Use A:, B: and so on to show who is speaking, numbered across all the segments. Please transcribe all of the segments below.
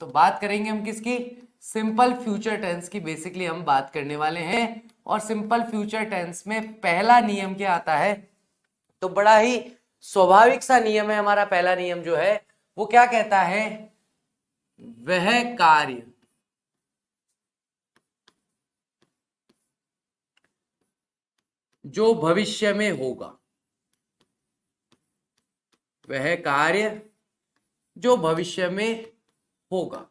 A: तो बात करेंगे हम किसकी, सिंपल फ्यूचर टेंस की बेसिकली हम बात करने वाले हैं। और सिंपल फ्यूचर टेंस में पहला नियम क्या आता है, तो बड़ा ही स्वाभाविक सा नियम है हमारा। पहला नियम जो है वो क्या कहता है, वह कार्य जो भविष्य में होगा, वह कार्य जो भविष्य में होगा।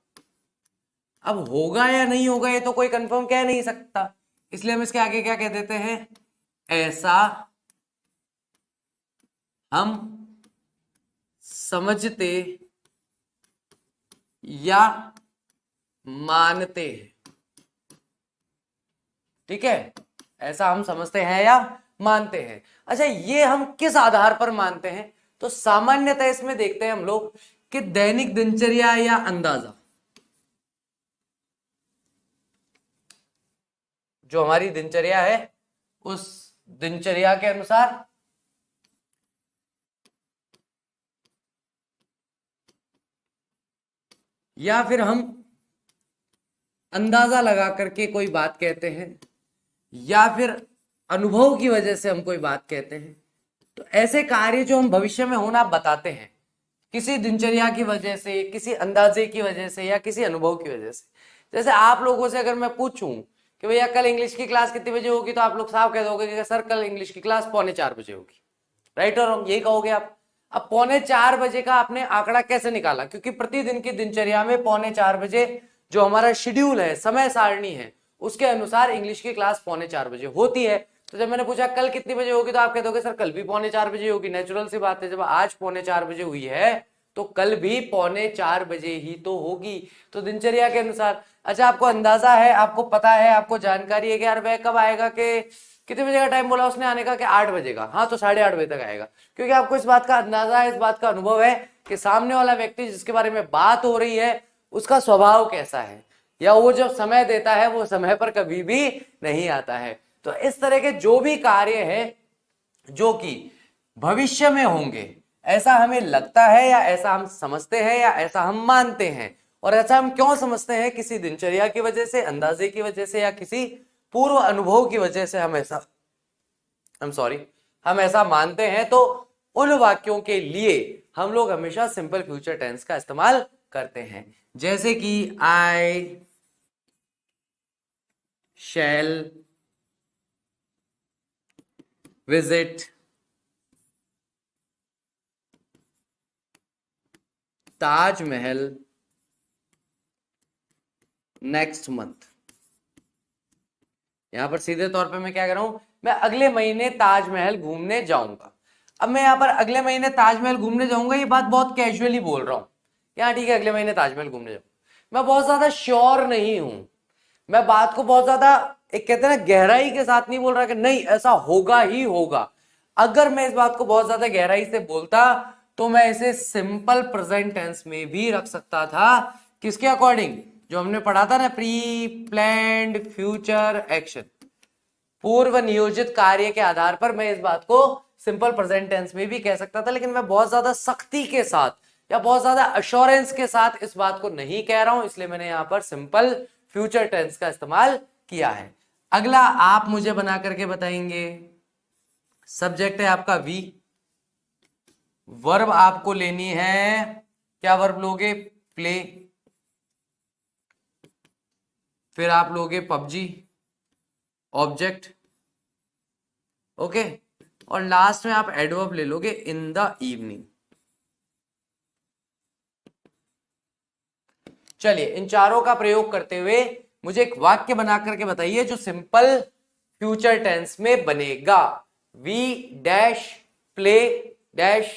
A: अब होगा या नहीं होगा ये तो कोई कंफर्म कह नहीं सकता, इसलिए हम इसके आगे क्या कह देते हैं, ऐसा हम समझते या मानते हैं। ठीक है, ऐसा हम समझते हैं या मानते हैं। अच्छा, ये हम किस आधार पर मानते हैं, तो सामान्यतः इसमें देखते हैं हम लोग कि दैनिक दिनचर्या या अंदाजा, जो हमारी दिनचर्या है उस दिनचर्या के अनुसार या फिर हम अंदाजा लगा करके कोई बात कहते हैं, या फिर अनुभव की वजह से हम कोई बात कहते हैं। तो ऐसे कार्य जो हम भविष्य में होना बताते हैं किसी दिनचर्या की वजह से, किसी अंदाजे की वजह से या किसी अनुभव की वजह से। जैसे आप लोगों से अगर मैं पूछूं कि भैया कल इंग्लिश की क्लास कितने बजे होगी, तो आप लोग साफ कह दोगे कि सर कल इंग्लिश की क्लास 3:45 बजे होगी। राइट और रॉन्ग, यही कहोगे आप। अब 3:45 बजे का आपने आंकड़ा कैसे निकाला, क्योंकि प्रतिदिन की दिनचर्या में 3:45 बजे जो हमारा शेड्यूल है, समय सारणी है, उसके अनुसार इंग्लिश की क्लास 3:45 बजे होती है। तो जब मैंने पूछा कल कितनी बजे होगी, तो आप कह दोगे सर कल भी 3:45 बजे होगी। नेचुरल सी बात है, जब आज 3:45 बजे हुई है तो कल भी 3:45 बजे ही तो होगी। तो दिनचर्या के अनुसार। अच्छा, आपको अंदाजा है, आपको पता है, आपको जानकारी है कि यार वह कब आएगा, कि कितने बजे का टाइम बोला उसने आने का, कि 8 बजे का। हाँ, तो 8:30 बजे तक आएगा, क्योंकि आपको इस बात का अंदाजा है, इस बात का अनुभव है कि सामने वाला व्यक्ति जिसके बारे में बात हो रही है उसका स्वभाव कैसा है, या वो जब समय देता है वो समय पर कभी भी नहीं आता है। तो इस तरह के जो भी कार्य है जो कि भविष्य में होंगे, ऐसा हमें लगता है या ऐसा हम समझते हैं या ऐसा हम मानते हैं। और ऐसा हम क्यों समझते हैं, किसी दिनचर्या की वजह से, अंदाजे की वजह से, या किसी पूर्व अनुभव की वजह से हम ऐसा मानते हैं। तो उन वाक्यों के लिए हम लोग हमेशा सिंपल फ्यूचर टेंस का इस्तेमाल करते हैं। जैसे कि आई शैल विजिट ताजमहल नेक्स्ट मंथ। यहां पर सीधे तौर पे मैं क्या कर रहा हूं, मैं अगले महीने ताजमहल घूमने जाऊंगा। अब मैं यहां पर अगले महीने ताजमहल घूमने जाऊंगा, ये बात बहुत कैजुअली बोल रहा हूं। यहाँ ठीक है, अगले महीने ताजमहल घूमने जाऊंगा, मैं बहुत ज्यादा श्योर नहीं हूं, मैं बात को बहुत ज्यादा एक कहते हैं ना गहराई के साथ नहीं बोल रहा कि नहीं ऐसा होगा ही होगा। अगर मैं इस बात को बहुत ज्यादा गहराई से बोलता तो मैं इसे सिंपल प्रेजेंट टेंस में भी रख सकता था। किसके अकॉर्डिंग, जो हमने पढ़ा था ना, प्री प्लान्ड फ्यूचर एक्शन, पूर्व नियोजित कार्य के आधार पर मैं इस बात को सिंपल प्रेजेंट टेंस में भी कह सकता था। लेकिन मैं बहुत ज्यादा सख्ती के साथ या बहुत ज्यादा अश्योरेंस के साथ इस बात को नहीं कह रहा हूं, इसलिए मैंने यहां पर सिंपल फ्यूचर टेंस का इस्तेमाल किया है। अगला आप मुझे बना करके बताएंगे, सब्जेक्ट है आपका वी, वर्ब आपको लेनी है, क्या वर्ब लोगे, प्ले, फिर आप लोगे पबजी ऑब्जेक्ट, ओके, और लास्ट में आप एडवर्ब ले लोगे इन द इवनिंग। चलिए, इन चारों का प्रयोग करते हुए मुझे एक वाक्य बना करके बताइए जो सिंपल फ्यूचर टेंस में बनेगा। We dash play dash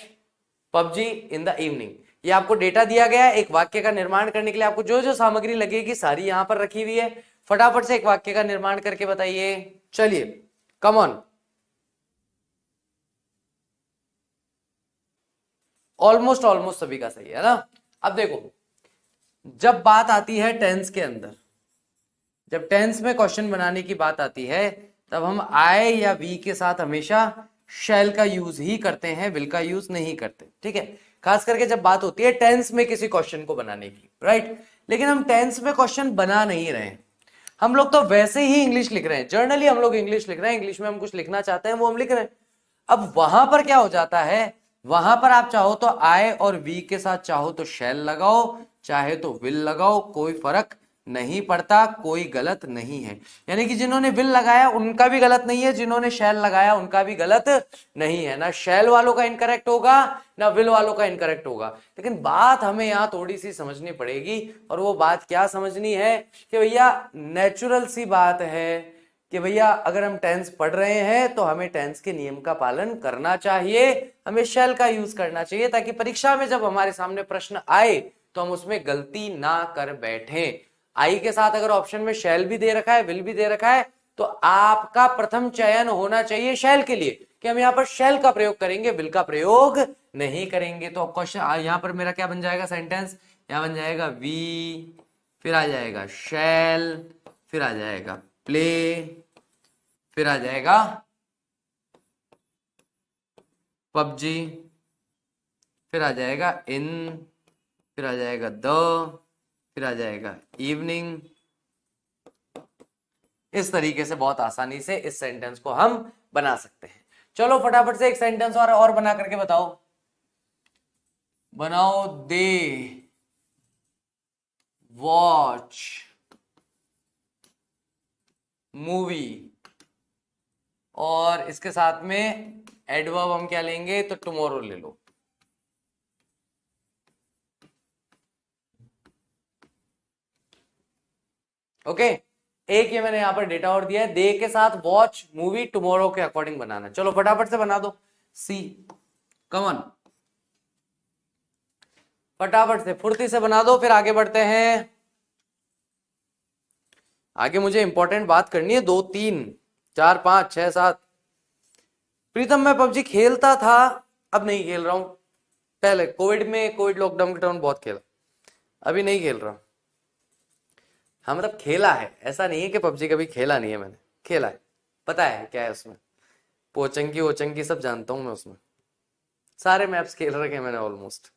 A: PUBG in the evening. ये आपको डेटा दिया गया है, एक वाक्य का निर्माण करने के लिए आपको जो जो सामग्री लगेगी सारी यहां पर रखी हुई है। फटाफट से एक वाक्य का निर्माण करके बताइए। चलिए, कम ऑन। ऑलमोस्ट सभी का सही है ना। अब देखो, जब बात आती है टेंस के अंदर, जब टेंस में क्वेश्चन बनाने की बात आती है, तब हम आई या वी के साथ हमेशा शैल का यूज ही करते हैं, विल का यूज नहीं करते। ठीक है, खास करके जब बात होती है टेंस में किसी क्वेश्चन को बनाने की, राइट। लेकिन हम टेंस में क्वेश्चन बना नहीं रहे हैं। हम लोग तो वैसे ही इंग्लिश लिख रहे हैं, जर्नली हम लोग इंग्लिश लिख रहे हैं, इंग्लिश में हम कुछ लिखना चाहते हैं वो हम लिख रहे हैं। अब वहां पर क्या हो जाता है, वहां पर आप चाहो तो आई और वी के साथ चाहो तो शैल लगाओ, चाहे तो विल लगाओ, कोई फर्क नहीं पड़ता, कोई गलत नहीं है। यानी कि जिन्होंने विल लगाया उनका भी गलत नहीं है, जिन्होंने शैल लगाया उनका भी गलत नहीं है। ना शैल वालों का इनकरेक्ट होगा ना विल वालों का इनकरेक्ट होगा। लेकिन बात हमें यहां थोड़ी सी समझनी पड़ेगी, और वो बात क्या समझनी है कि भैया नेचुरल सी बात है कि भैया अगर हम टेंस पढ़ रहे हैं तो हमें टेंस के नियम का पालन करना चाहिए, हमें शैल का यूज करना चाहिए, ताकि परीक्षा में जब हमारे सामने प्रश्न आए तो हम उसमें गलती ना कर बैठे। आई के साथ अगर ऑप्शन में शैल भी दे रखा है, विल भी दे रखा है, तो आपका प्रथम चयन होना चाहिए शैल के लिए, कि हम यहां पर शैल का प्रयोग करेंगे, विल का प्रयोग नहीं करेंगे। तो क्वेश्चन यहां पर मेरा क्या बन जाएगा, सेंटेंस यहां बन जाएगा वी, फिर आ जाएगा शैल, फिर आ जाएगा प्ले, फिर आ जाएगा पबजी, फिर आ जाएगा इन, फिर आ जाएगा द, फिर आ जाएगा इवनिंग। इस तरीके से बहुत आसानी से इस सेंटेंस को हम बना सकते हैं। चलो फटाफट से एक सेंटेंस और बना करके बताओ, बनाओ। दे वॉच मूवी, और इसके साथ में एडवर्ब हम क्या लेंगे, तो टुमारो ले लो। ओके, एक ये मैंने यहां पर डेटा और दिया है, दे के साथ वॉच मूवी टुमारो के अकॉर्डिंग बनाना। चलो फटाफट से बना दो। सी, कमन, फटाफट से फुर्ती से बना दो, फिर आगे बढ़ते हैं। आगे मुझे इंपॉर्टेंट बात करनी है, 2 3 4 5 6 7। प्रीतम मैं पबजी खेलता था, अब नहीं खेल रहा हूं। पहले कोविड लॉकडाउन के टाइम बहुत खेला, अभी नहीं खेल रहा हूं। हाँ मतलब खेला है, ऐसा नहीं है कि पबजी कभी खेला नहीं है, मैंने खेला है, पता है क्या है उसमें, पोचंकी ओचंकी सब जानता हूं मैं, उसमें सारे मैप्स खेल रखे हैं मैंने ऑलमोस्ट।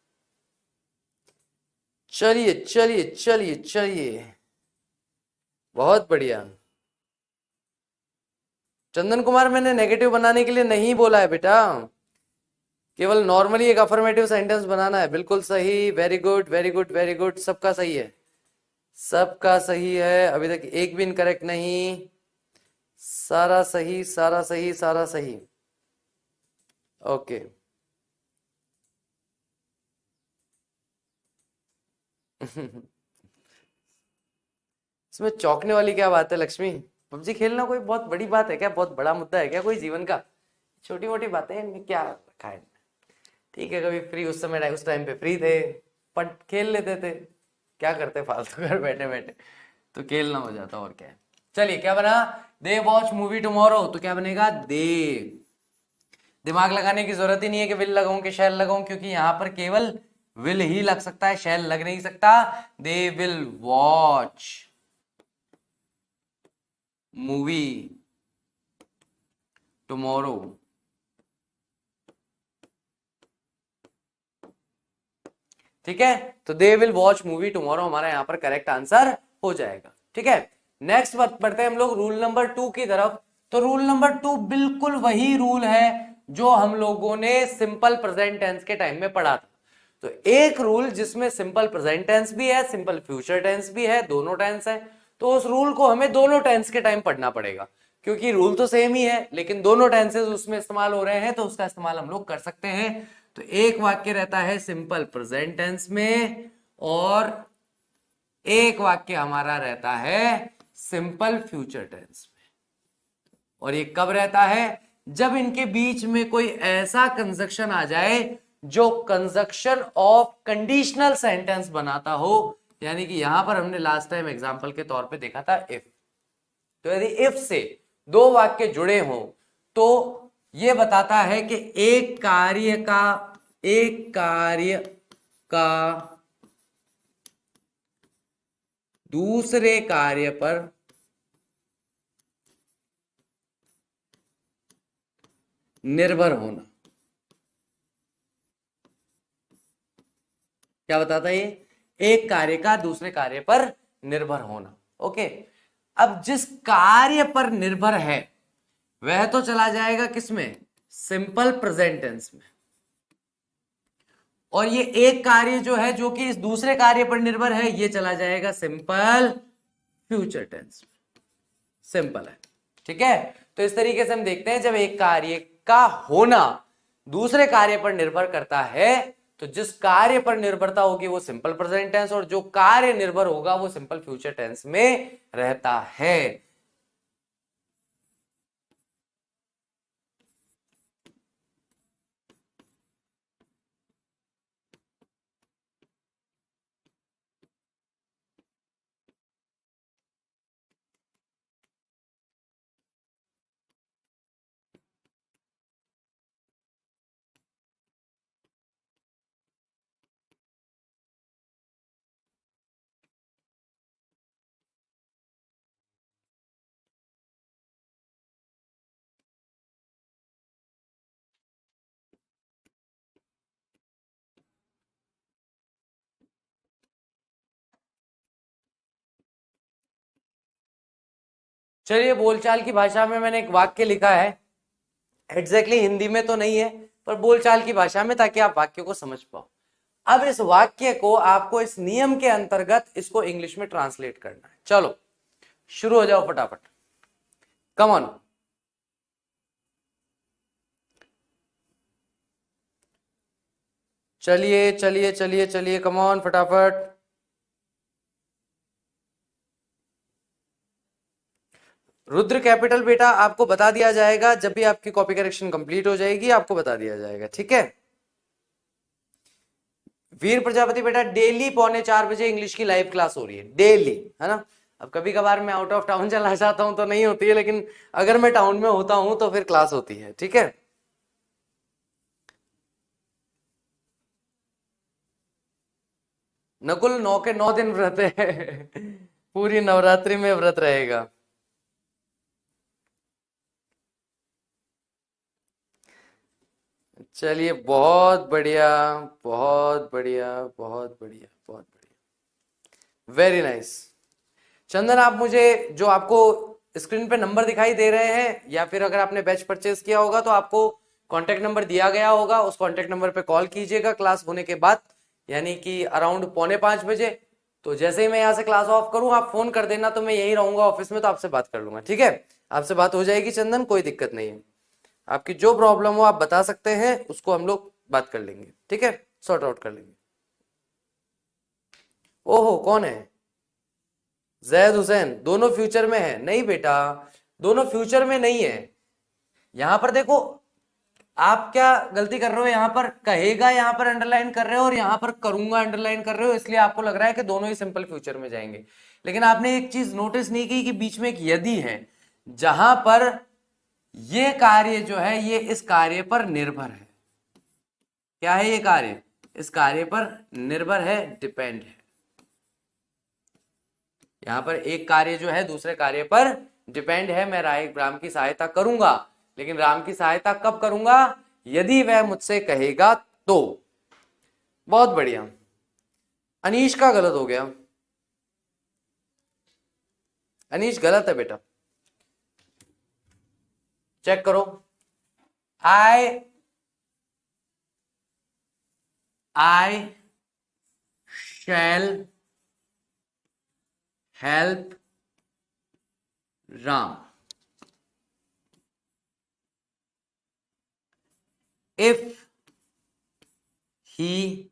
A: चलिए चलिए चलिए चलिए, बहुत बढ़िया। चंदन कुमार, मैंने नेगेटिव बनाने के लिए नहीं बोला है बेटा, केवल नॉर्मली एक अफर्मेटिव सेंटेंस बनाना है। बिल्कुल सही, very good very good very good, सबका सही है, सबका सही है, अभी तक एक भी इनकरेक्ट नहीं, सारा सही सारा सही सारा सही। ओके इसमें चौंकने वाली क्या बात है लक्ष्मी, पबजी खेलना कोई बहुत बड़ी बात है क्या, बहुत बड़ा मुद्दा है क्या कोई जीवन का, छोटी मोटी बातें हैं इनमें क्या रखा है। ठीक है, कभी फ्री उस समय उस टाइम पे फ्री थे, पर खेल लेते थे, क्या करते फालतू घर बैठे बैठे, तो खेलना हो जाता और क्या है। चलिए क्या बना, दे वॉच मूवी टुमारो, तो क्या बनेगा, दे। दिमाग लगाने की जरूरत ही नहीं है कि विल लगाऊं कि शैल लगाऊं, क्योंकि यहां पर केवल विल ही लग सकता है, शैल लग नहीं सकता। They will watch movie tomorrow, ठीक है, तो they will watch movie tomorrow हमारा यहां पर करेक्ट आंसर हो जाएगा। ठीक है, नेक्स्ट बढ़ते हैं हम लोग रूल नंबर 2 की तरफ। तो रूल नंबर 2 बिल्कुल वही रूल है जो हम लोगों ने सिंपल प्रेजेंट टेंस के टाइम में पढ़ा था। तो एक रूल जिसमें सिंपल प्रेजेंट टेंस भी है, सिंपल फ्यूचर टेंस भी है, दोनों टेंस है, तो उस रूल को हमें दोनों टेंस के टाइम पढ़ना पड़ेगा, क्योंकि रूल तो सेम ही है लेकिन दोनों टेंसेस उसमें इस्तेमाल हो रहे हैं, तो उसका इस्तेमाल हम लोग कर सकते हैं। तो एक वाक्य रहता है सिंपल प्रेजेंट टेंस में, और एक वाक्य हमारा रहता है सिंपल फ्यूचर टेंस में। और ये कब रहता है, जब इनके बीच में कोई ऐसा कंजक्शन आ जाए जो कंजक्शन ऑफ कंडीशनल सेंटेंस बनाता हो। यानी कि यहां पर हमने लास्ट टाइम एग्जांपल के तौर पे देखा था इफ, तो यदि इफ से दो वाक्य जुड़े हों तो यह बताता है कि एक कार्य का दूसरे कार्य पर निर्भर होना। क्या बताता है ये, एक कार्य का दूसरे कार्य पर निर्भर होना। ओके, अब जिस कार्य पर निर्भर है वह तो चला जाएगा किसमें, सिंपल प्रेजेंट टेंस में, और ये एक कार्य जो है जो कि इस दूसरे कार्य पर निर्भर है ये चला जाएगा सिंपल फ्यूचर टेंस में। सिंपल है, ठीक है। तो इस तरीके से हम देखते हैं जब एक कार्य का होना दूसरे कार्य पर निर्भर करता है तो जिस कार्य पर निर्भरता होगी वो सिंपल प्रेजेंट टेंस, और जो कार्य निर्भर होगा वो सिंपल फ्यूचर टेंस में रहता है। चलिए, बोलचाल की भाषा में मैंने एक वाक्य लिखा है, एग्जैक्टली हिंदी में तो नहीं है पर बोलचाल की भाषा में, ताकि आप वाक्य को समझ पाओ। अब इस वाक्य को आपको इस नियम के अंतर्गत इसको इंग्लिश में ट्रांसलेट करना है। चलो शुरू हो जाओ फटाफट, कम ऑन। चलिए चलिए चलिए चलिए, कम ऑन फटाफट। रुद्र कैपिटल बेटा आपको बता दिया जाएगा जब भी आपकी कॉपी करेक्शन कंप्लीट हो जाएगी, आपको बता दिया जाएगा, ठीक है। वीर प्रजापति बेटा डेली 3:45 इंग्लिश की लाइव क्लास हो रही है, डेली, है ना। अब कभी कभार मैं आउट ऑफ टाउन चला जाता हूं तो नहीं होती है, लेकिन अगर मैं टाउन में होता हूं तो फिर क्लास होती है, ठीक है। नकुल 9 के 9 दिन व्रत है पूरी नवरात्रि में व्रत रहेगा। चलिए, बहुत बढ़िया बहुत बढ़िया बहुत बढ़िया बहुत बढ़िया, वेरी नाइस। चंदन, आप मुझे जो आपको स्क्रीन पे नंबर दिखाई दे रहे हैं, या फिर अगर आपने बैच परचेज किया होगा तो आपको कांटेक्ट नंबर दिया गया होगा, उस कांटेक्ट नंबर पे कॉल कीजिएगा क्लास होने के बाद, यानी कि अराउंड 4:45 तो जैसे ही मैं यहाँ से क्लास ऑफ करूँ आप फोन कर देना, तो मैं यही रहूंगा ऑफिस में, तो आपसे बात कर लूंगा, ठीक है। आपसे बात हो जाएगी चंदन, कोई दिक्कत नहीं है। आपकी जो प्रॉब्लम हो आप बता सकते हैं, उसको हम लोग बात कर लेंगे, ठीक है, सॉर्ट आउट कर लेंगे। ओहो, कौन है? जैद हुसैन, दोनों फ्यूचर में है? नहीं बेटा, दोनों फ्यूचर में नहीं है। यहां पर देखो, आप क्या गलती कर रहे हो, यहां पर कहेगा यहां पर अंडरलाइन कर रहे हो और यहां पर करूंगा अंडरलाइन कर रहे हो, इसलिए आपको लग रहा है कि दोनों ही सिंपल फ्यूचर में जाएंगे। लेकिन आपने एक चीज नोटिस नहीं की कि बीच में एक यदि है, जहां पर ये कार्य जो है ये इस कार्य पर निर्भर है। क्या है ये कार्य? इस कार्य पर निर्भर है, डिपेंड है। यहां पर एक कार्य जो है दूसरे कार्य पर डिपेंड है। मैं राम की सहायता करूंगा, लेकिन राम की सहायता कब करूंगा? यदि वह मुझसे कहेगा तो। बहुत बढ़िया। अनीश का गलत हो गया, अनीश गलत है बेटा, चेक करो। I shall help Ram if he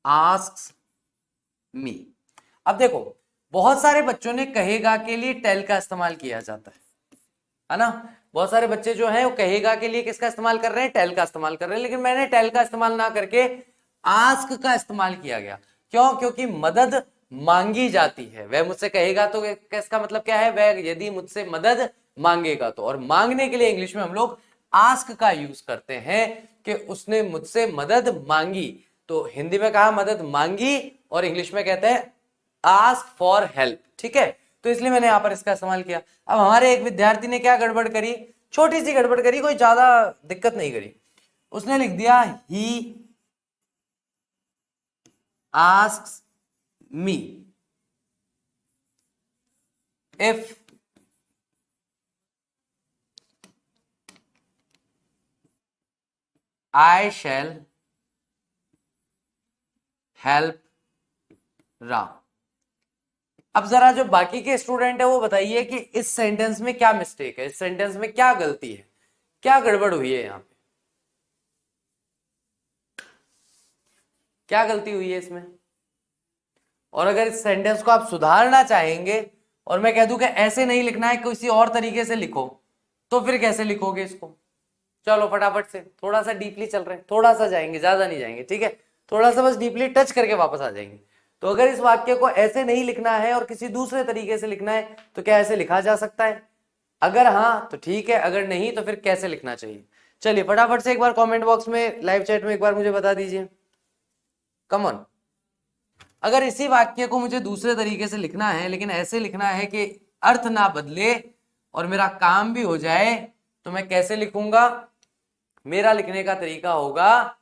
A: asks me। अब देखो, बहुत सारे बच्चों ने कहेगा के लिए टेल का इस्तेमाल किया जाता है ना। बहुत सारे बच्चे जो हैं वो कहेगा के लिए किसका इस्तेमाल कर रहे हैं? टेल का इस्तेमाल कर रहे हैं। लेकिन मैंने टेल का इस्तेमाल ना करके आस्क का इस्तेमाल किया गया। क्यों? क्योंकि मदद मांगी जाती है। वह मुझसे कहेगा तो इसका मतलब क्या है? वह यदि मुझसे मदद मांगेगा तो। और मांगने के लिए इंग्लिश में हम लोग आस्क का यूज करते हैं कि उसने मुझसे मदद मांगी। तो हिंदी में कहा मदद मांगी और इंग्लिश में कहते हैं आस्क फॉर हेल्प, ठीक है। तो इसलिए मैंने यहां पर इसका इस्तेमाल किया। अब हमारे एक विद्यार्थी ने क्या गड़बड़ करी? छोटी सी गड़बड़ करी, कोई ज्यादा दिक्कत नहीं करी। उसने लिख दिया ही asks me if I shall help Ram। अब जरा जो बाकी के स्टूडेंट है वो बताइए कि इस सेंटेंस में क्या मिस्टेक है, इस सेंटेंस में क्या गलती है, क्या गड़बड़ हुई है, यहां पे क्या गलती हुई है इसमें। और अगर इस सेंटेंस को आप सुधारना चाहेंगे और मैं कह दूं कि ऐसे नहीं लिखना है, किसी और तरीके से लिखो, तो फिर कैसे लिखोगे इसको। चलो फटाफट से, थोड़ा सा डीपली चल रहे हैं, थोड़ा सा जाएंगे, ज्यादा नहीं जाएंगे, ठीक है, थोड़ा सा बस डीपली टच करके वापस आ जाएंगे। तो अगर इस वाक्य को ऐसे नहीं लिखना है और किसी दूसरे तरीके से लिखना है तो क्या ऐसे लिखा जा सकता है? अगर हाँ तो ठीक है, अगर नहीं तो फिर कैसे लिखना चाहिए। चलिए फटाफट से एक बार कमेंट बॉक्स में, लाइव चैट में एक बार मुझे बता दीजिए, कम ऑन। अगर इसी वाक्य को मुझे दूसरे तरीके से लिखना है, लेकिन ऐसे लिखना है कि अर्थ ना बदले और मेरा काम भी हो जाए, तो मैं कैसे लिखूंगा? मेरा लिखने का तरीका होगा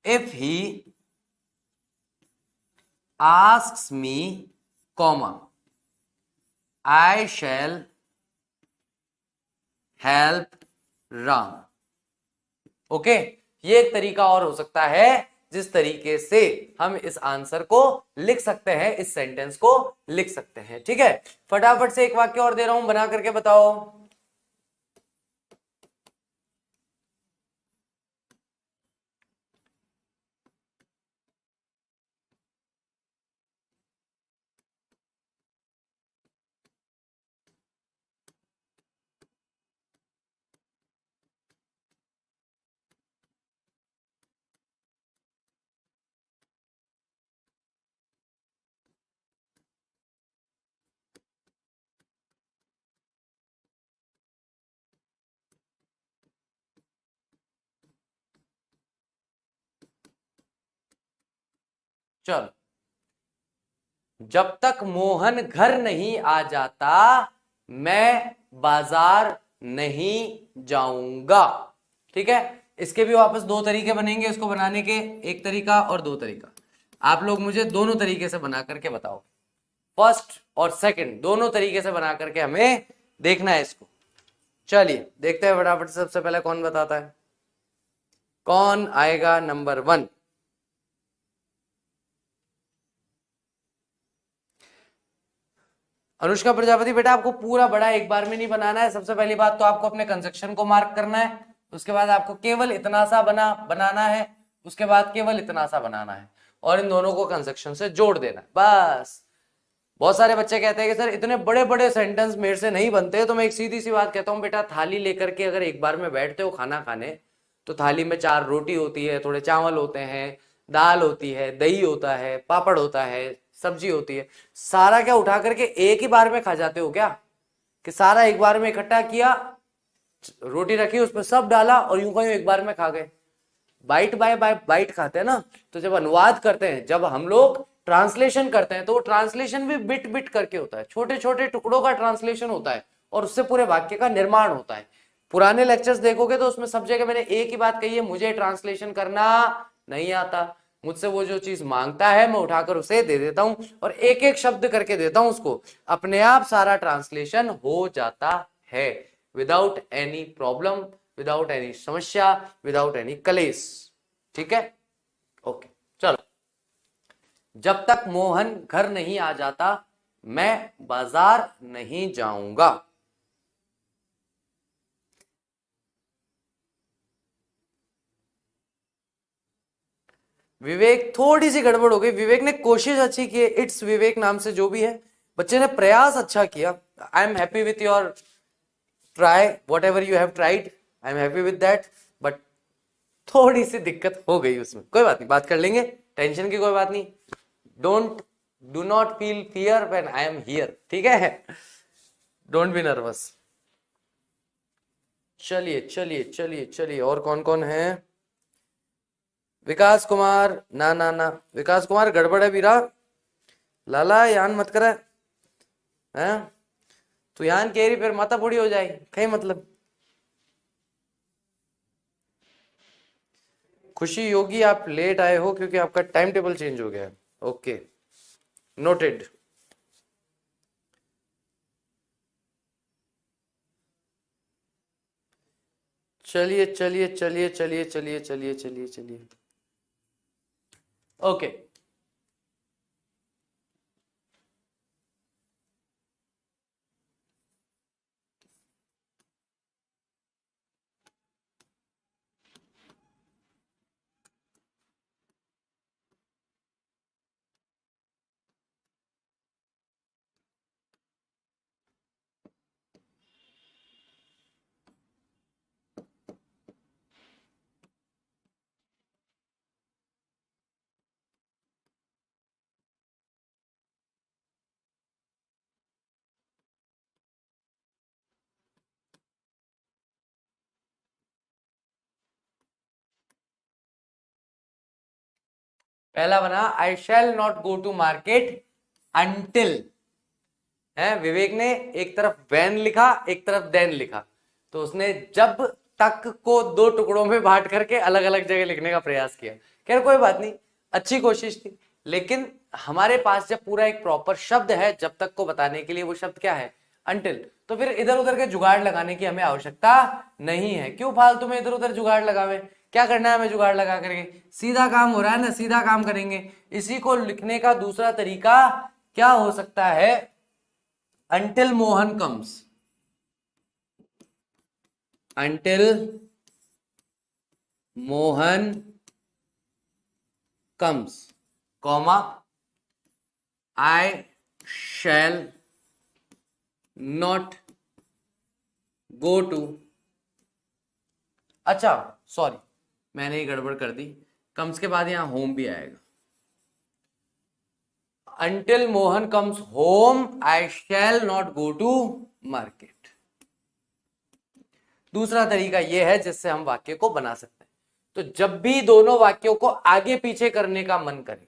A: if he asks me, comma, I shall help Ram। Okay, ये एक तरीका और हो सकता है जिस तरीके से हम इस आंसर को लिख सकते हैं, इस सेंटेंस को लिख सकते हैं, ठीक है। फटाफट से एक वाक्य और दे रहा हूं, बना करके बताओ। चलो, जब तक मोहन घर नहीं आ जाता मैं बाजार नहीं जाऊंगा। ठीक है, इसके भी वापस दो तरीके बनेंगे इसको बनाने के, एक तरीका और दो तरीका। आप लोग मुझे दोनों तरीके से बना करके बताओ, फर्स्ट और सेकंड दोनों तरीके से बना करके हमें देखना है इसको। चलिए देखते हैं फटाफट से, सबसे पहले कौन बताता है, कौन आएगा नंबर 1। अनुष्का प्रजापति, बेटा आपको पूरा बड़ा एक बार में नहीं बनाना है। सबसे पहली बात तो आपको अपने कंस्ट्रक्शन को मार्क करना है, उसके बाद आपको केवल इतना सा बनाना है, उसके बाद केवल इतना सा बनाना है और इन दोनों को कंस्ट्रक्शन से जोड़ देना है, बस। बहुत सारे बच्चे कहते हैं कि सर इतने बड़े बड़े सेंटेंस मेरे से नहीं बनते, तो मैं एक सीधी सी बात कहता हूँ, बेटा थाली लेकर के अगर एक बार में बैठते हो खाना खाने, तो थाली में 4 रोटी होती है, थोड़े चावल होते हैं, दाल होती है, दही होता है, पापड़ होता है, सब्जी होती है, सारा क्या उठा करके एक ही बार में खा जाते हो क्या? कि सारा एक बार में इकट्ठा किया, रोटी रखी उसमें सब डाला और यूं का यूं एक बार में खा गए। बाइट बाय बाइट खाते हैं ना। तो जब अनुवाद करते हैं, जब हम लोग ट्रांसलेशन करते हैं, तो वो ट्रांसलेशन भी बिट बिट करके होता है, छोटे छोटे टुकड़ों का ट्रांसलेशन होता है और उससे पूरे वाक्य का निर्माण होता है। पुराने लेक्चर्स देखोगे तो उसमें सब जगह मैंने एक ही बात कही है, मुझे ट्रांसलेशन करना नहीं आता, मुझसे वो जो चीज मांगता है मैं उठाकर उसे दे देता हूं और एक एक शब्द करके देता हूं उसको, अपने आप सारा ट्रांसलेशन हो जाता है, without any problem, without any समस्या, विदाउट एनी कलेश। ठीक है, ओके। चलो, जब तक मोहन घर नहीं आ जाता मैं बाजार नहीं जाऊंगा। विवेक, थोड़ी सी गड़बड़ हो गई, विवेक ने कोशिश अच्छी की है, इट्स विवेक नाम से जो भी है, बच्चे ने प्रयास अच्छा किया। I am happy with your try, what ever you have tried, I am happy with that, but थोड़ी सी दिक्कत हो गई उसमें, कोई बात नहीं, बात कर लेंगे, टेंशन की कोई बात नहीं। Do not feel fear when I am here, ठीक है, डोंट बी नर्वस। चलिए चलिए चलिए चलिए, और कौन कौन है? विकास कुमार, ना ना ना, विकास कुमार गड़बड़ है वीरा, लाला यान मत करे हैं, तो यहाँ केरी फिर माता बूढ़ी हो जाएगी, कहीं मतलब। खुशी योगी आप लेट आए हो क्योंकि आपका टाइम टेबल चेंज हो गया है। Okay, noted. चलिए चलिए चलिए चलिए चलिए चलिए चलिए चलिए, ओके। पहला बना I shall not go to market until, है विवेक ने एक तरफ वैन लिखा एक तरफ देन लिखा, तो उसने जब तक को दो टुकड़ों में बांट करके अलग अलग जगह लिखने का प्रयास किया। खैर कोई बात नहीं, अच्छी कोशिश थी, लेकिन हमारे पास जब पूरा एक प्रॉपर शब्द है जब तक को बताने के लिए, वो शब्द क्या है, अंटिल, तो फिर इधर उधर के जुगाड़ लगाने की हमें आवश्यकता नहीं है। क्यों फालतू में इधर उधर जुगाड़ लगावे, क्या करना है हमें जुगाड़ लगा करके, सीधा काम हो रहा है ना, सीधा काम करेंगे। इसी को लिखने का दूसरा तरीका क्या हो सकता है, until Mohan comes, until Mohan comes, comma I shall not go to, अच्छा सॉरी मैंने ही गड़बड़ कर दी, कम्स के बाद यहां होम भी आएगा। Until Mohan comes home, I shall not go to market। दूसरा तरीका यह है जिससे हम वाक्य को बना सकते हैं। तो जब भी दोनों वाक्यों को आगे पीछे करने का मन करे,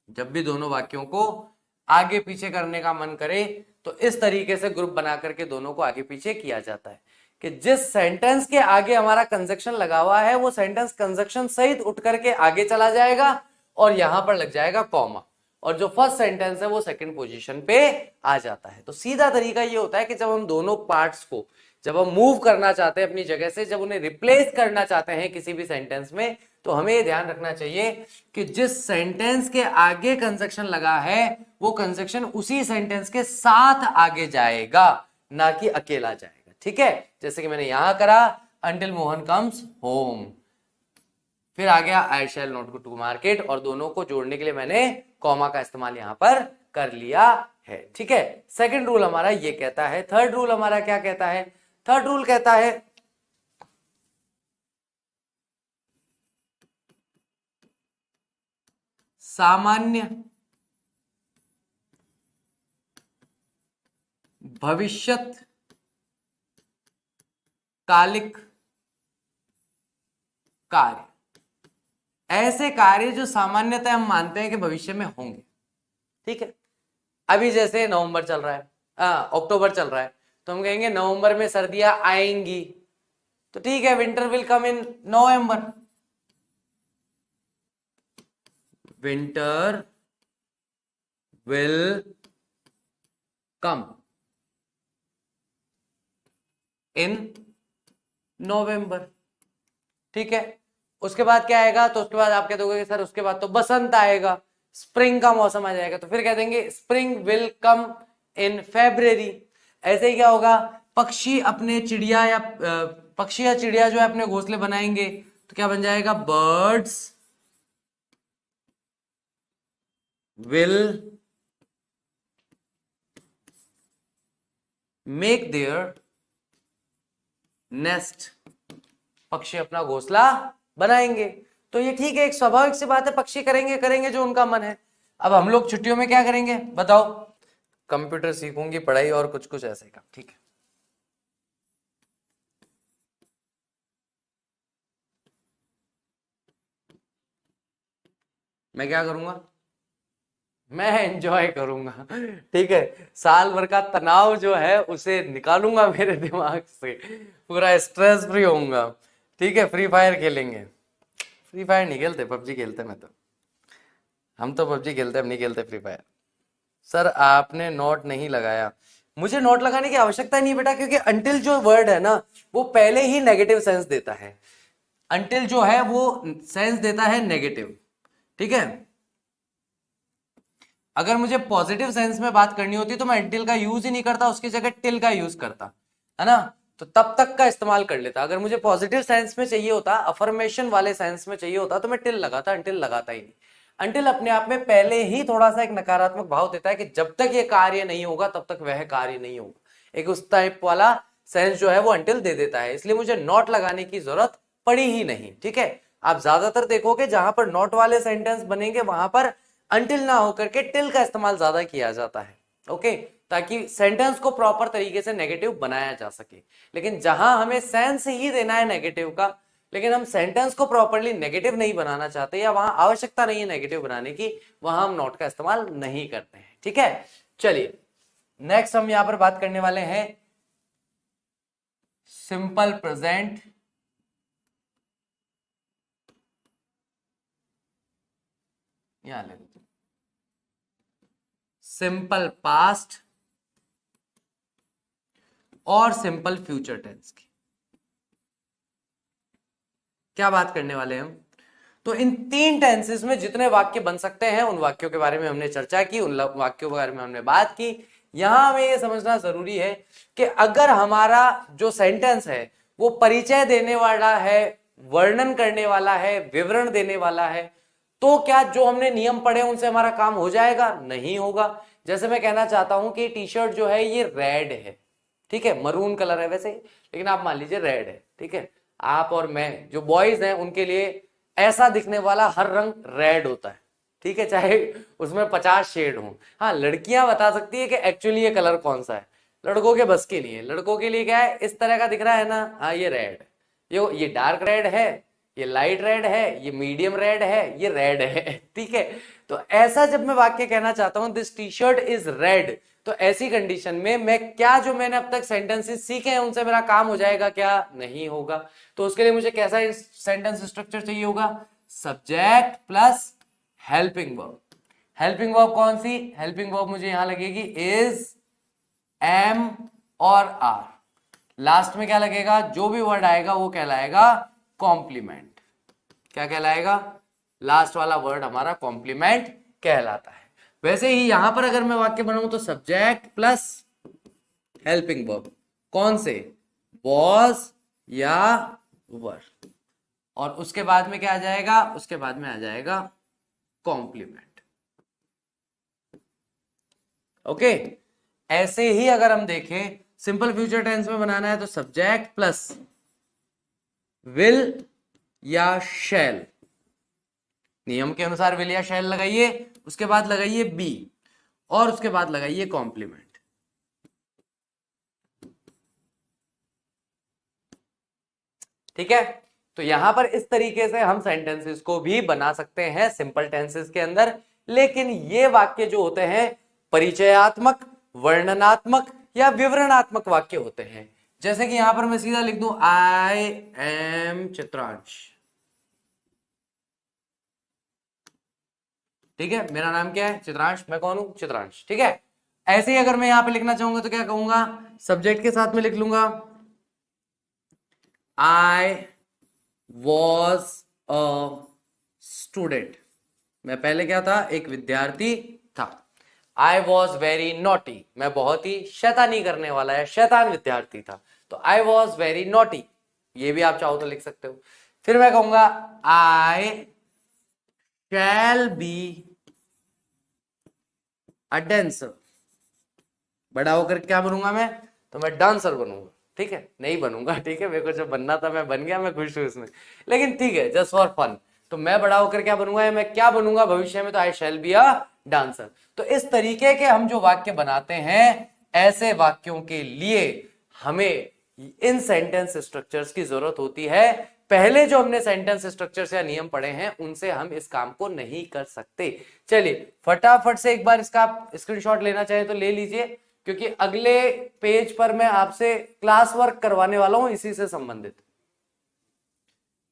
A: जब भी दोनों वाक्यों को आगे पीछे करने का मन करे, तो इस तरीके से ग्रुप बना करके दोनों को आगे पीछे किया जाता है कि जिस सेंटेंस के आगे हमारा कंजक्शन लगा हुआ है वो सेंटेंस कंजक्शन सहित उठ करके आगे चला जाएगा और यहां पर लग जाएगा कॉमा, और जो फर्स्ट सेंटेंस है वो सेकंड पोजीशन पे आ जाता है। तो सीधा तरीका ये होता है कि जब हम दोनों पार्ट्स को, जब हम मूव करना चाहते हैं अपनी जगह से, जब उन्हें रिप्लेस करना चाहते हैं किसी भी सेंटेंस में, तो हमें ये ध्यान रखना चाहिए कि जिस सेंटेंस के आगे कंजक्शन लगा है वो कंजक्शन उसी सेंटेंस के साथ आगे जाएगा, ना कि अकेला जाएगा। ठीक है, जैसे कि मैंने यहां करा, अंटिल मोहन कम्स होम, फिर आ गया I shall not go to market, और दोनों को जोड़ने के लिए मैंने कॉमा का इस्तेमाल यहां पर कर लिया है। ठीक है, सेकंड रूल हमारा ये कहता है। थर्ड रूल हमारा क्या कहता है, थर्ड रूल कहता है सामान्य भविष्यत कालिक कार्य, ऐसे कार्य जो सामान्यतः हम मानते हैं कि भविष्य में होंगे। ठीक है, अभी जैसे नवंबर चल रहा है, अक्टूबर चल रहा है, तो हम कहेंगे नवंबर में सर्दियां आएंगी, तो ठीक है, winter will come in November, winter will come in November. ठीक है, उसके बाद क्या आएगा, तो उसके बाद आप कह दोगे सर उसके बाद तो बसंत आएगा, स्प्रिंग का मौसम आ जाएगा, तो फिर कह देंगे spring will come in February. ऐसे ही क्या होगा, पक्षी अपने चिड़िया या पक्षी या चिड़िया जो है अपने घोंसले बनाएंगे, तो क्या बन जाएगा, birds will make their nest, पक्षी अपना घोंसला बनाएंगे। तो ये ठीक है, एक स्वाभाविक सी बात है, पक्षी करेंगे करेंगे जो उनका मन है। अब हम लोग छुट्टियों में क्या करेंगे बताओ, कंप्यूटर सीखूंगी, पढ़ाई और कुछ कुछ ऐसे का। ठीक है, मैं क्या करूंगा, मैं एंजॉय करूंगा, ठीक है, साल भर का तनाव जो है उसे निकालूंगा मेरे दिमाग से, पूरा स्ट्रेस फ्री होऊंगा, ठीक है। फ्री फायर खेलेंगे, फ्री फायर नहीं खेलते, पबजी खेलते, मैं तो, हम तो पबजी खेलते, हम नहीं खेलते फ्री फायर। सर आपने नोट नहीं लगाया, मुझे नोट लगाने की आवश्यकता नहीं बेटा, क्योंकि अंटिल जो वर्ड है ना वो पहले ही नेगेटिव सेंस देता है, अंटिल जो है वो सेंस देता है नेगेटिव, ठीक है। अगर मुझे पॉजिटिव सेंस में बात करनी होती तो मैं अंटिल का यूज ही नहीं करता, उसकी जगह टिल का यूज करता, है ना, तो तब तक का इस्तेमाल कर लेता। अगर मुझे पॉजिटिव सेंस में चाहिए होता, अफर्मेशन वाले सेंस में चाहिए होता, तो मैं टिल लगाता, अंटिल लगाता ही नहीं। अंटिल अपने आप में पहले ही थोड़ा सा एक नकारात्मक भाव देता है कि जब तक ये कार्य नहीं होगा तब तक वह कार्य नहीं होगा, एक उस टाइप वाला सेंस जो है वो अंटिल दे देता है, इसलिए मुझे नॉट लगाने की जरूरत पड़ी ही नहीं, ठीक है। आप ज्यादातर देखोगे जहां पर नॉट वाले सेंटेंस बनेंगे वहां पर अंटिल ना होकर के टिल का इस्तेमाल ज्यादा किया जाता है, ओके, ताकि सेंटेंस को प्रॉपर तरीके से नेगेटिव बनाया जा सके। लेकिन जहां हमें सेंस ही देना है नेगेटिव का, लेकिन हम सेंटेंस को प्रॉपरली नेगेटिव नहीं बनाना चाहते या वहां आवश्यकता नहीं है नेगेटिव बनाने की, वहां हम नॉट का इस्तेमाल नहीं करते हैं, ठीक है। चलिए नेक्स्ट हम यहां पर बात करने वाले हैं सिंपल प्रेजेंट यहां ले लीजिए, सिंपल पास्ट और सिंपल फ्यूचर टेंस की क्या बात करने वाले हैं हम। तो इन तीन टेंसेस में जितने वाक्य बन सकते हैं उन वाक्यों के बारे में हमने चर्चा की, उन वाक्यों के बारे में हमने बात की। यहां हमें यह समझना जरूरी है कि अगर हमारा जो सेंटेंस है वो परिचय देने वाला है, वर्णन करने वाला है, विवरण देने वाला है, तो क्या जो हमने नियम पढ़े उनसे हमारा काम हो जाएगा? नहीं होगा। जैसे मैं कहना चाहता हूं कि टी शर्ट जो है ये रेड है, ठीक है, मरून कलर है वैसे, लेकिन आप मान लीजिए रेड है, ठीक है। आप और मैं जो बॉयज हैं उनके लिए ऐसा दिखने वाला हर रंग रेड होता है, ठीक है, चाहे उसमें 50 शेड हो। हाँ, लड़कियां बता सकती है कि एक्चुअली ये कलर कौन सा है, लड़कों के बस की नहीं है। लड़कों के लिए क्या है, इस तरह का दिख रहा है ना, हाँ ये रेड है, ये डार्क रेड है, ये लाइट रेड है, ये मीडियम रेड है, ये रेड है, ठीक है। तो ऐसा जब मैं वाक्य कहना चाहता हूं this T shirt is red, तो ऐसी कंडीशन में मैं क्या जो मैंने अब तक सेंटेंसेस सीखे हैं उनसे मेरा काम हो जाएगा क्या? नहीं होगा। तो उसके लिए मुझे कैसा सेंटेंस स्ट्रक्चर चाहिए होगा? Subject plus helping verb. Helping verb कौन सी? हेल्पिंग वर्ब मुझे यहां लगेगी इज, एम और आर। लास्ट में क्या लगेगा? जो भी वर्ड आएगा वो कहलाएगा कॉम्प्लीमेंट। क्या कहलाएगा? लास्ट वाला वर्ड हमारा कॉम्प्लीमेंट कहलाता है। वैसे ही यहां पर अगर मैं वाक्य बनाऊं तो सब्जेक्ट प्लस हेल्पिंग वर्ब, कौन से? वॉज या वर, और उसके बाद में क्या आ जाएगा? उसके बाद में आ जाएगा कॉम्प्लीमेंट, ओके। ऐसे ही अगर हम देखें सिंपल फ्यूचर टेंस में बनाना है तो सब्जेक्ट प्लस विल या शैल, नियम के अनुसार विल या शैल लगाइए, उसके बाद लगाइए बी, और उसके बाद लगाइए कॉम्प्लीमेंट, ठीक है। तो यहां पर इस तरीके से हम सेंटेंसेस को भी बना सकते हैं सिंपल टेंसेस के अंदर। लेकिन ये वाक्य जो होते हैं परिचयात्मक, वर्णनात्मक या विवरणात्मक वाक्य होते हैं। जैसे कि यहां पर मैं सीधा लिख दूं आई एम चित्रांश, ठीक है, मेरा नाम क्या है? चित्रांश। मैं कौन हूं? चित्रांश, ठीक है। ऐसे ही अगर मैं यहां पे लिखना चाहूंगा तो क्या कहूंगा? सब्जेक्ट के साथ में लिख लूंगा आई वॉज अ स्टूडेंट, मैं पहले क्या था? एक विद्यार्थी था। आई वॉज वेरी नॉटी, मैं बहुत ही शैतानी करने वाला या शैतान विद्यार्थी था, तो आई वॉज वेरी नॉटी, ये भी आप चाहो तो लिख सकते हो। फिर मैं कहूंगा आई शैल बी अ डांसर, बड़ा होकर क्या बनूंगा मैं? तो मैं डांसर बनूंगा, ठीक है, नहीं बनूंगा, ठीक है, मेरे को जो बनना था मैं बन गया, मैं खुश हूं इसमें, लेकिन ठीक है, जस्ट फॉर फन। तो मैं बड़ा होकर क्या बनूंगा, मैं क्या बनूंगा भविष्य में? तो आई शैल बी अ डांसर। तो इस तरीके के हम जो वाक्य बनाते हैं, ऐसे वाक्यों के लिए हमें इन सेंटेंस स्ट्रक्चर्स की जरूरत होती है। पहले जो हमने सेंटेंस स्ट्रक्चर्स या नियम पढ़े हैं उनसे हम इस काम को नहीं कर सकते। चलिए फटाफट से एक बार इसका स्क्रीनशॉट लेना चाहे तो ले लीजिए, क्योंकि अगले पेज पर मैं आपसे क्लास वर्क करवाने वाला हूं इसी से संबंधित,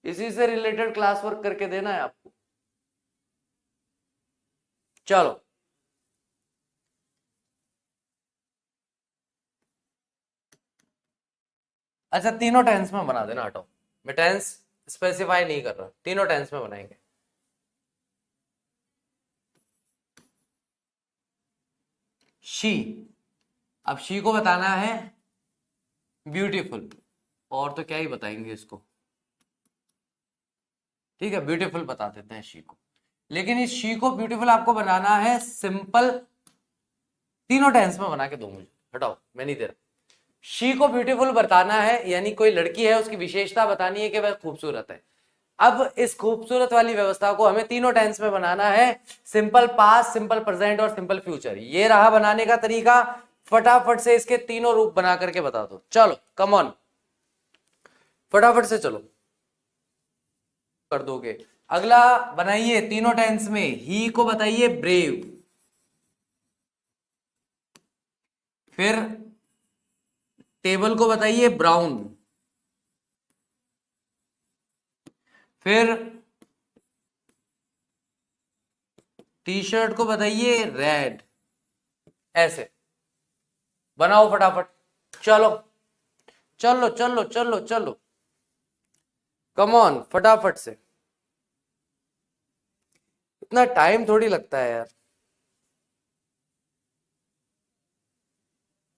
A: इसी से रिलेटेड क्लास वर्क करके देना है आपको। चलो अच्छा, तीनों टेंस में बना देना, हटाओ, मैं टेंस स्पेसिफाई नहीं कर रहा, तीनों टेंस में बनाएंगे। शी, अब शी को बताना है ब्यूटीफुल, और तो क्या ही बताएंगे इसको, ठीक है, ब्यूटीफुल बता देते हैं शी को। लेकिन इस शी को ब्यूटीफुल आपको बनाना है सिंपल, तीनों टेंस में बना के दो मुझे, हटाओ मैं नहीं दे रहा। शी को ब्यूटीफुल बताना है, यानी कोई लड़की है उसकी विशेषता बतानी है कि वह खूबसूरत है। अब इस खूबसूरत वाली व्यवस्था को हमें तीनों टेंस में बनाना है, सिंपल पास्ट, सिंपल प्रेजेंट और सिंपल फ्यूचर। ये रहा बनाने का तरीका, फटाफट से इसके तीनों रूप बना करके बता दो। चलो कम ऑन, फटाफट से चलो कर दोगे। अगला बनाइए तीनों टेंस में, ही को बताइए ब्रेव, फिर टेबल को बताइए ब्राउन, फिर टी शर्ट को बताइए रेड। ऐसे बनाओ फटाफट, चलो चलो चलो चलो चलो, कम ऑन फटाफट से, इतना टाइम थोड़ी लगता है यार,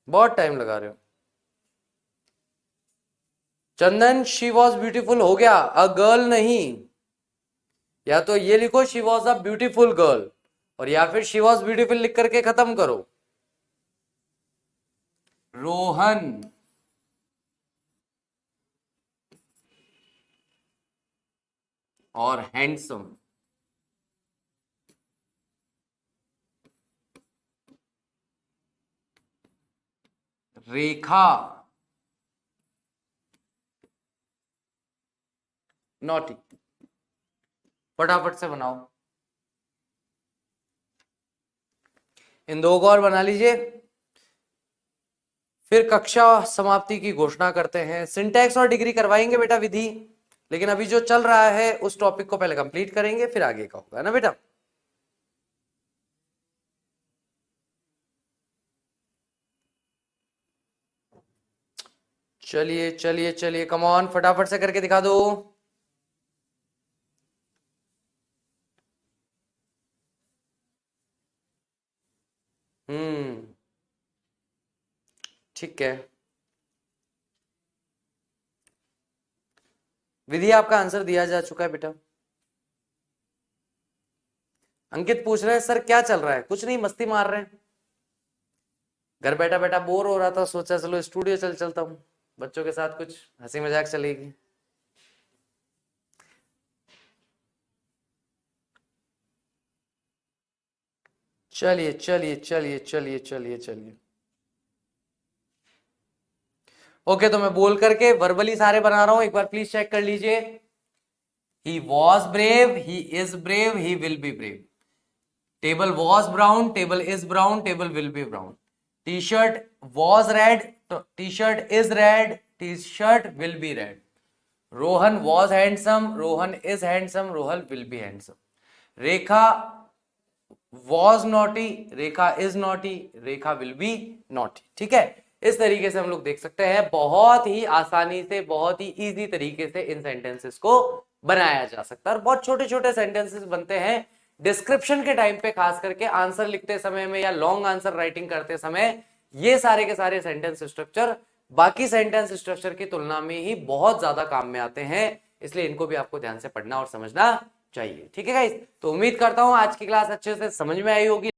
A: बहुत टाइम लगा रहे हो। चंदन शी वॉज ब्यूटीफुल हो गया, अ गर्ल नहीं, या तो ये लिखो she was a beautiful girl, और या फिर शी वॉज ब्यूटीफुल लिख करके खत्म करो। रोहन, और हैंडसम, रेखा नॉटी। फटाफट से बनाओ, इन दो को और बना लीजिए, फिर कक्षा समाप्ति की घोषणा करते हैं। सिंटैक्स और डिग्री करवाएंगे बेटा विधि, लेकिन अभी जो चल रहा है उस टॉपिक को पहले कंप्लीट करेंगे, फिर आगे का होगा, है ना बेटा। चलिए चलिए चलिए, कम ऑन फटाफट से करके दिखा दो। ठीक है, विधि आपका आंसर दिया जा चुका है बेटा। अंकित पूछ रहे हैं सर क्या चल रहा है, कुछ नहीं, मस्ती मार रहे हैं, घर बैठा बैठा बोर हो रहा था, सोचा चलो स्टूडियो चलता हूं, बच्चों के साथ कुछ हंसी मजाक चलेगी। चलिए चलिए चलिए चलिए चलिए चलिए, ओके, तो मैं बोल करके वर्बली सारे बना रहा हूं, एक बार प्लीज चेक कर लीजिए। He was brave, he is brave, he will be brave. Table was brown, table is brown, table will be brown. T shirt was red, T shirt is red, T shirt will be red. Rohan was handsome, Rohan is handsome, Rohan will be handsome. Rekha was naughty, Rekha is naughty, Rekha will be naughty. ठीक है, इस तरीके से हम लोग देख सकते हैं, बहुत ही आसानी से, बहुत ही इजी तरीके से इन सेंटेंसेस को बनाया जा सकता है, और बहुत छोटे छोटे सेंटेंसेस बनते हैं। डिस्क्रिप्शन के टाइम पे खास करके आंसर लिखते समय में या लॉन्ग आंसर राइटिंग करते समय ये सारे के सारे सेंटेंस स्ट्रक्चर बाकी सेंटेंस स्ट्रक्चर की तुलना में ही बहुत ज्यादा काम में आते हैं, इसलिए इनको भी आपको ध्यान से पढ़ना और समझना चाहिए। ठीक है गाइस, तो उम्मीद करता हूं आज की क्लास अच्छे से समझ में आई होगी।